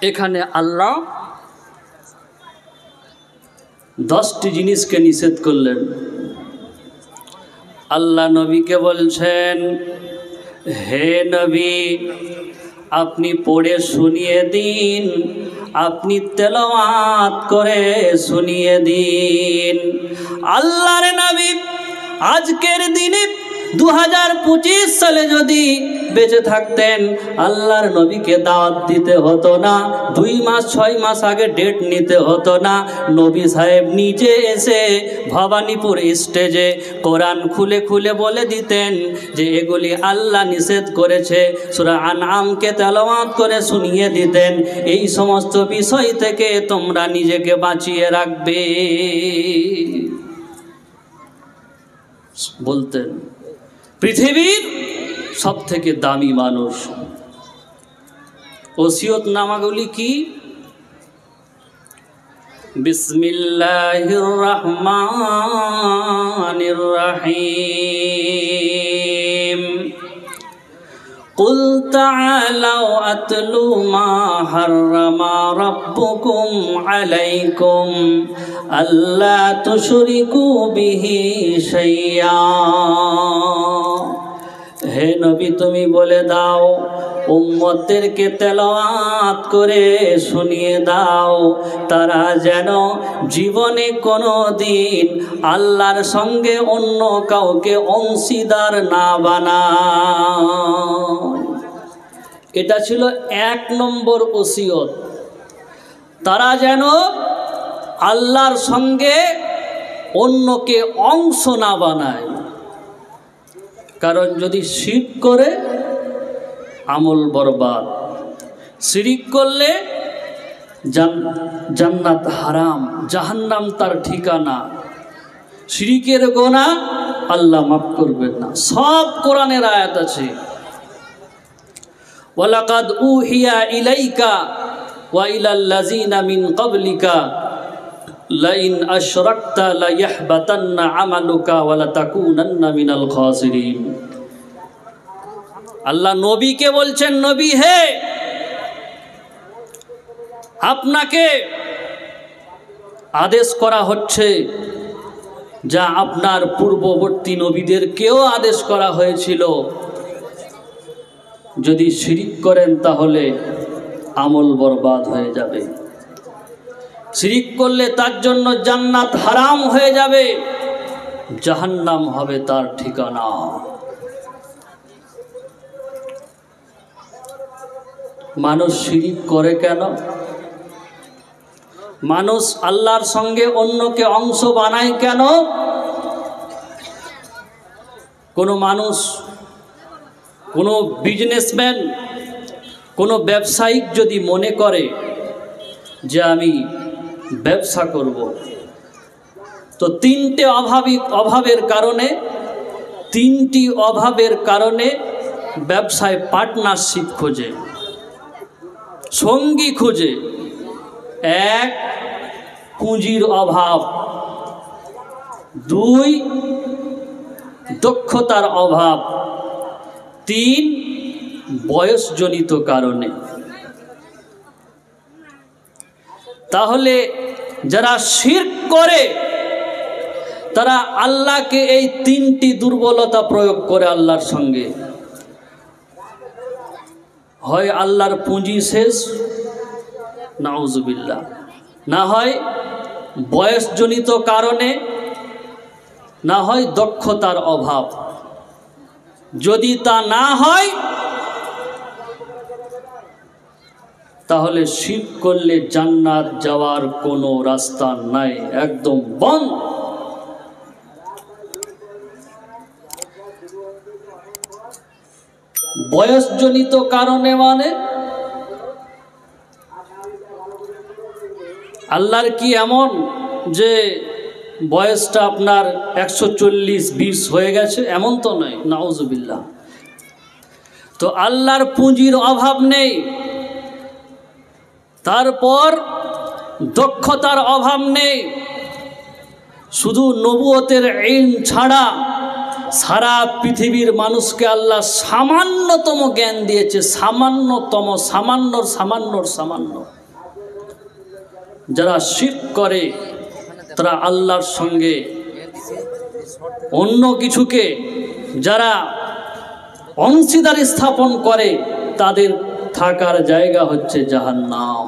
এখানে আল্লাহ 10টি জিনিসকে নিষেধ করলেন। আল্লাহ নবীকে বলছেন, হে নবী, আপনি পড়ে শুনিয়ে দিন, আপনি তেলাওয়াত করে শুনিয়ে দিন। আল্লাহর নবী আজকের দিনে 2025 সালে যদি বেঁচে থাকতেন, আল্লাহর নবীকে দাওয়াত দিতে হতো না, 2 মাস 6 মাস আগে ডেট নিতে হতো না। নবী সাহেব নিজে এসে ভবানীপুর স্টেজে কোরআন খুলে খুলে বলে দিতেন যে এগুলি আল্লাহ নিষেধ করেছে। সূরা আনআমকে তেলাওয়াত করে শুনিয়ে দিতেন, এই সমস্ত বিষয় থেকে তোমরা নিজেকে বাঁচিয়ে রাখবে বলতেন। পৃথিবীর সব থেকে দামি মানুষ। ওসিয়ত নামাগুলি কি? বিসমিল্লাহির রহমানির রহিম। কুল তাআলাউ আতলু মা হাররামা রাব্বুকুম আলাইকুম আল্লা তুশরিকু বিহি শাইয়্যা। হে নবী, তুমি বলে দাও, উম্মতদেরকে তেলাওয়াত করে শুনিয়ে দাও, তারা যেন জীবনে কোনো দিন আল্লাহর সঙ্গে অন্য কাউকে অংশীদার না বানায়। এটা ছিল 1 নম্বর ওসিয়ত। তারা যেন আল্লাহর সঙ্গে অন্যকে অংশ না বানায়। কারণ যদি শিরক করে আমল বরবাদ, শিরক করলে জান্নাত হারাম, জাহান্নাম তার ঠিকানা। শিরকের গুনাহ আল্লাহ মাফ করবেন না। সব কোরআনের আয়াত আছে। ওয়ালাকাদ উহিয়া ইলাইকা ওয়া ইলাল্লাযিনা মিন ক্বাবলিকা লাইন আশরাকতা লাইহবাতান্না আমালুকা ওয়া লাতাকুনান্না মিনাল খাসিরিন। আল্লাহ নবীকে বলছেন, নবী হে, আপনাকে আদেশ করা হচ্ছে যা আপনার পূর্ববর্তী নবীদেরকেও আদেশ করা হয়েছিল। যদি শিরক করেন তাহলে আমল বরবাদ হয়ে যাবে। শিরক করলে তার জন্য জান্নাত হারাম হয়ে যাবে, জাহান্নাম হবে তার ঠিকানা। মানুষ শিরক করে কেন? মানুষ আল্লাহর সঙ্গে অন্যকে অংশ বানায় কেন? কোনো মানুষ, কোনো বিজনেসম্যান, কোনো ব্যবসায়িক যদি মনে করে যে আমি ব্যবসা করব, তো 3টি অভাবের কারণে ব্যবসায় পার্টনারশিপ খোঁজে, সঙ্গী খোঁজে। 1, পুঁজির অভাব। 2, দক্ষতার অভাব। 3, বয়সজনিত কারণে। তাহলে যারা শিরক করে তারা আল্লাহকে এই 3টি দুর্বলতা প্রয়োগ করে আল্লাহর সঙ্গে। হয় আল্লাহর পুঁজি শেষ, নাউজুবিল্লাহ, না হয় বয়সজনিত কারণে, না হয় দক্ষতার অভাব। যদি তা না হয় তাহলে শিরক করলে জান্নাত যাওয়ার কোনো রাস্তা নাই, একদম বন্ধ। বয়সজনিত কারণে মানে আল্লাহর কি এমন যে বয়সটা আপনার 140-20 হয়ে গেছে? এমন তো নয়, নাউজুবিল্লাহ। তো আল্লাহর পুঁজির অভাব নেই, তারপর দক্ষতার অভাব নেই, শুধু নবুয়তের ইলম ছাড়া সারা পৃথিবীর মানুষকে আল্লাহ সামান্যতম জ্ঞান দিয়েছে, সামান্যতম, সামান্য। যারা শিরক করে, তারা আল্লাহর সঙ্গে অন্য কিছুকে যারা অংশীদার স্থাপন করে, তাদের থাকার জায়গা হচ্ছে জাহান্নাম।